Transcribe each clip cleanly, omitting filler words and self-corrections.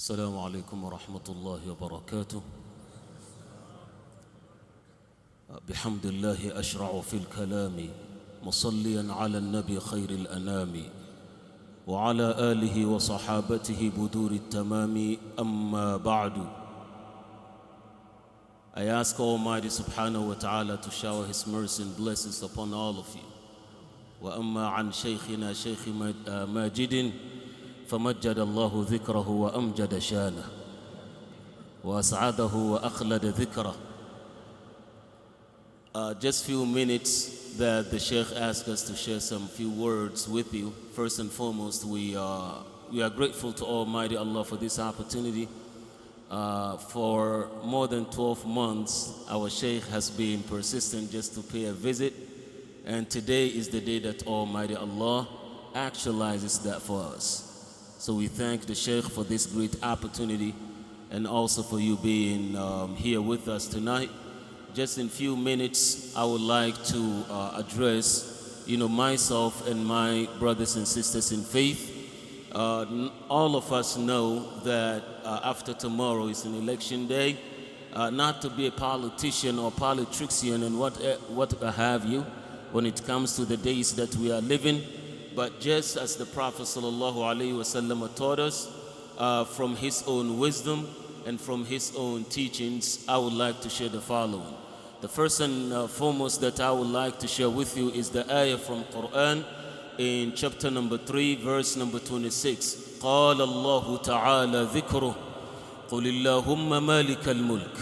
السلام عليكم ورحمة الله وبركاته. بحمد الله أشرع في الكلام مصليا على النبي خير الأنام وعلى آله وصحابته بدور التمام. أما بعد, I ask Almighty subhanahu wa ta'ala to shower His mercy and blessings upon all of you. وأما عن شيخنا شيخ ماجد فمجد الله ذكره وأمجد شانه وأسعده وأخلد ذكره. Just few minutes that the Sheikh asked us to share some few words with you. First and foremost, we are grateful to Almighty Allah for this opportunity. For more than 12 months, our Sheikh has been persistent just to pay a visit, and today is the day that Almighty Allah actualizes that for us. So we thank the Sheikh for this great opportunity and also for you being here with us tonight. Just in few minutes, I would like to address, myself and my brothers and sisters in faith. All of us know that after tomorrow is an election day. Not to be a politician or politrician and what have you when it comes to the days that we are living, but just as the Prophet ﷺ taught us from his own wisdom and from his own teachings, I would like to share the following. The first and foremost that I would like to share with you is the ayah from Quran in chapter number 3, verse number 26. قال الله تعالى ذكره قل اللهم مالك الملك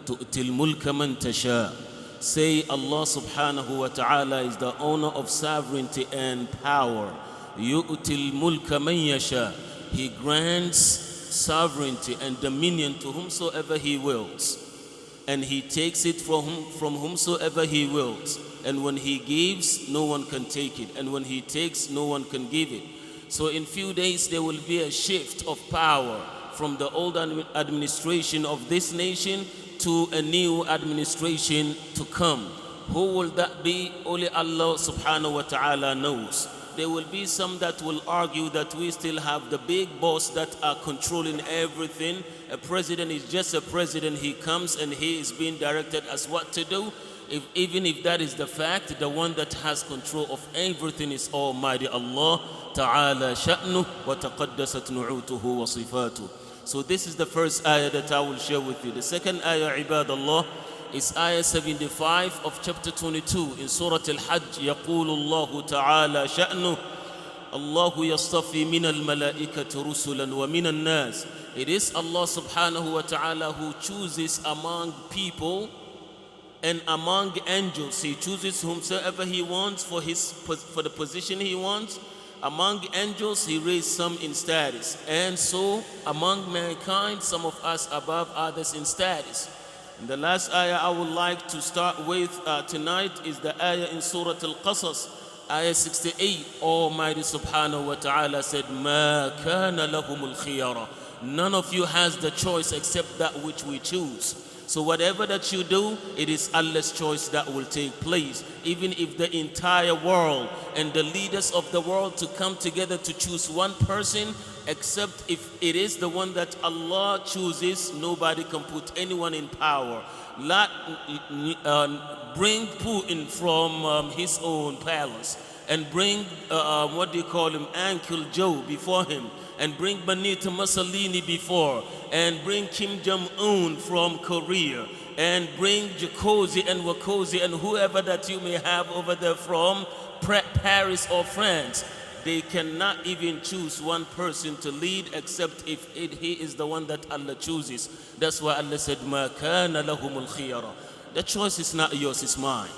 تؤتي الملك من تشاء. Say Allah subhanahu wa ta'ala is the owner of sovereignty and power. يؤتي الملك من يشاء. He grants sovereignty and dominion to whomsoever He wills, and He takes it from whomsoever He wills. And when He gives, no one can take it, and when He takes, no one can give it. So in few days there will be a shift of power from the old administration of this nation to a new administration to come. Who will that be? Only Allah subhanahu wa ta'ala knows. There will be some that will argue that we still have the big boss that are controlling everything. A president is just a president. He comes and he is being directed as what to do. Even if that is the fact, the one that has control of everything is Almighty Allah Ta'ala sha'nu wa taqaddasat nu'utuhu wa sifatuh. So this is the first ayah that I will share with you. The second ayah, ibadallah, is ayah 75 of chapter 22 in Surah Al-Hajj. يقول الله تعالى شأنه الله يصطفي من الملائكة رسلا ومن الناس. It is Allah subhanahu wa ta'ala who chooses among people and among angels. He chooses whomsoever He wants for the position He wants. Among angels, He raised some in status, and so among mankind, some of us above others in status. And the last ayah I would like to start with tonight is the ayah in Surah Al-Qasas, ayah 68. Almighty subhanahu wa ta'ala said, مَا كَانَ لَهُمُ الْخِيَرَةِ. None of you has the choice except that which we choose. So whatever that you do, it is Allah's choice that will take place. Even if the entire world and the leaders of the world to come together to choose one person, except if it is the one that Allah chooses, nobody can put anyone in power. Bring Putin from his own palace, and bring Uncle Joe before him, and bring Benito Mussolini before, and bring Kim Jong-un from Korea, and bring Jacosi and Wakosi and whoever that you may have over there from Paris or France. They cannot even choose one person to lead except if he is the one that Allah chooses. That's why Allah said, مَا كَانَ لَهُمُ الْخِيَرَةِ. The choice is not yours, it's mine.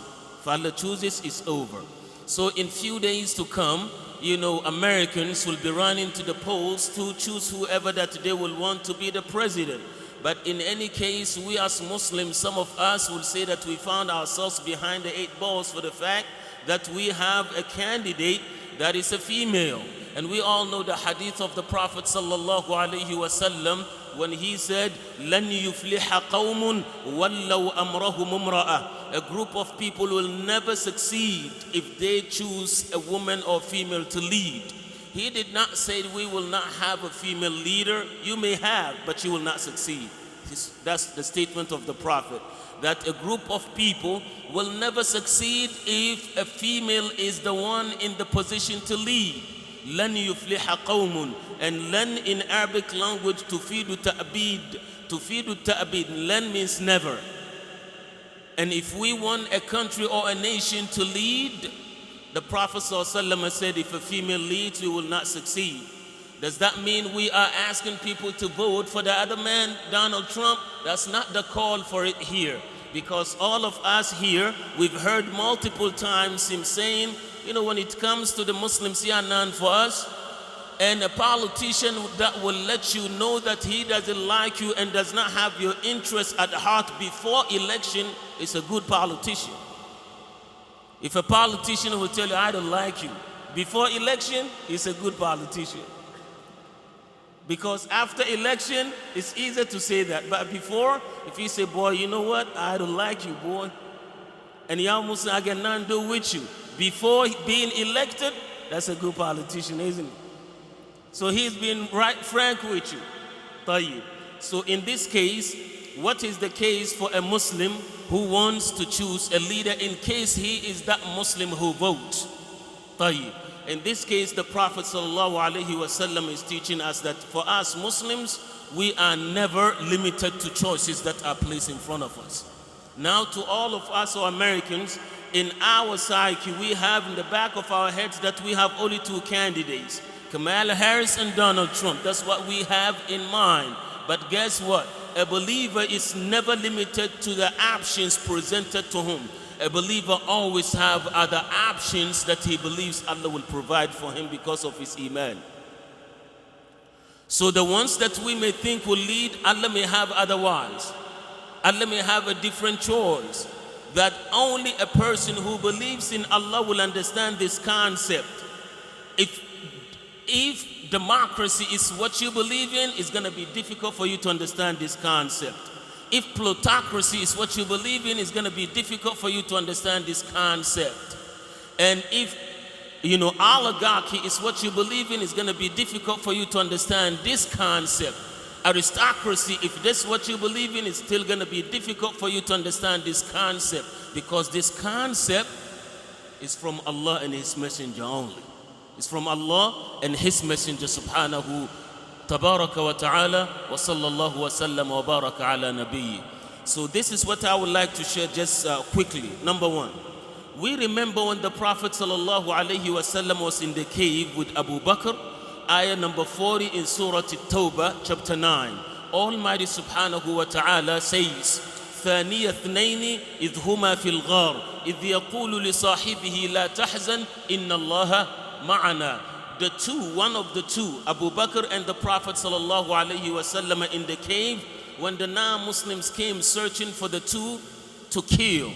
If Allah chooses, it's over. So in few days to come, Americans will be running to the polls to choose whoever that they will want to be the president. But in any case, we as Muslims, some of us will say that we found ourselves behind the 8 balls for the fact that we have a candidate that is a female. And we all know the hadith of the Prophet sallallahu alaihi wasallam when he said, لَنْ يُفْلِحَ قَوْمٌ وَلَّوْ أَمْرَهُمْ امْرَأَةٌ. A group of people will never succeed if they choose a woman or female to lead. He did not say we will not have a female leader. You may have, but you will not succeed. That's the statement of the Prophet, that a group of people will never succeed if a female is the one in the position to lead. لن يفلح قوم, and لن in Arabic language tufidu ta'bid. Tufidu ta'bid, لن means never. And if we want a country or a nation to lead, the Prophet ﷺ said, if a female leads, we will not succeed. Does that mean we are asking people to vote for the other man, Donald Trump? That's not the call for it here. Because all of us here, we've heard multiple times him saying, you know, when it comes to the Muslims, he are none for us. And a politician that will let you know that he doesn't like you and does not have your interests at heart before election is a good politician. If a politician will tell you, I don't like you, before election, he's a good politician. Because after election, it's easier to say that. But before, if you say, boy, you know what? I don't like you, boy. And you almost say, I got nothing to do with you. Before being elected, that's a good politician, isn't it? So he's been right frank with you. Tayyib. So in this case, what is the case for a Muslim who wants to choose a leader in case he is that Muslim who votes? Tayyib. In this case, the Prophet ﷺ is teaching us that for us Muslims, we are never limited to choices that are placed in front of us. Now to all of us or Americans, in our psyche, we have in the back of our heads that we have only two candidates, Kamala Harris and Donald Trump. That's what we have in mind. But guess what? A believer is never limited to the options presented to him. A believer always have other options that he believes Allah will provide for him because of his iman. So the ones that we may think will lead, Allah may have otherwise. Allah may have a different choice. That only a person who believes in Allah will understand this concept. If democracy is what you believe in, it's going to be difficult for you to understand this concept. If plutocracy is what you believe in, it's going to be difficult for you to understand this concept. And if, oligarchy is what you believe in, it's going to be difficult for you to understand this concept. Aristocracy, if that's what you believe in, it's still going to be difficult for you to understand this concept, because this concept is from Allah and His Messenger only. It's from Allah and His Messenger subhanahu tabaraka wa ta'ala wa sallallahu wa sallam wa baraka ala nabiyyi. So this is what I would like to share just quickly. Number one, we remember when the Prophet sallallahu alayhi wa sallam was in the cave with Abu Bakr, ayah number 40 in Surah At-Tawbah, chapter 9. Almighty subhanahu wa ta'ala says, ثاني اثنين إذ هما في الغار إذ يقول لصاحبه لا تحزن إن الله معنا. The two, one of the two, Abu Bakr and the Prophet sallallahu alayhi wa sallam in the cave, when the non-Muslims came searching for the two to kill.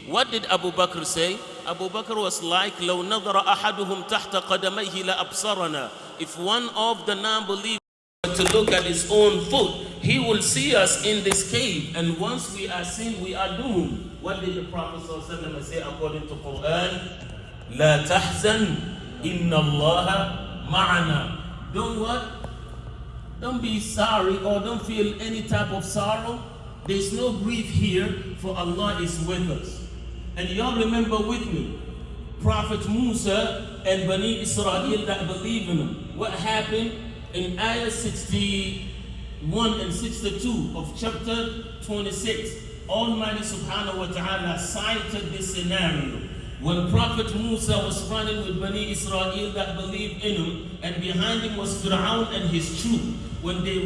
What did Abu Bakr say? Abu Bakr was like, لو نظر أحدهم تحت قدميه لأبصرنا. If one of the non-believers were to look at his own foot, he will see us in this cave. And once we are seen, we are doomed. What did the Prophet ﷺ say according to Quran? لا تحزن إن الله معنا. Don't what? Don't be sorry or don't feel any type of sorrow. There's no grief here, for Allah is with us. And y'all remember with me, Prophet Musa and Bani Israel that believe in him. What happened in ayah 61 and 62 of chapter 26? Almighty subhanahu wa ta'ala cited this scenario. When Prophet Musa was running with Bani Israel that believed in him, and behind him was Fir'aun and his troop. When they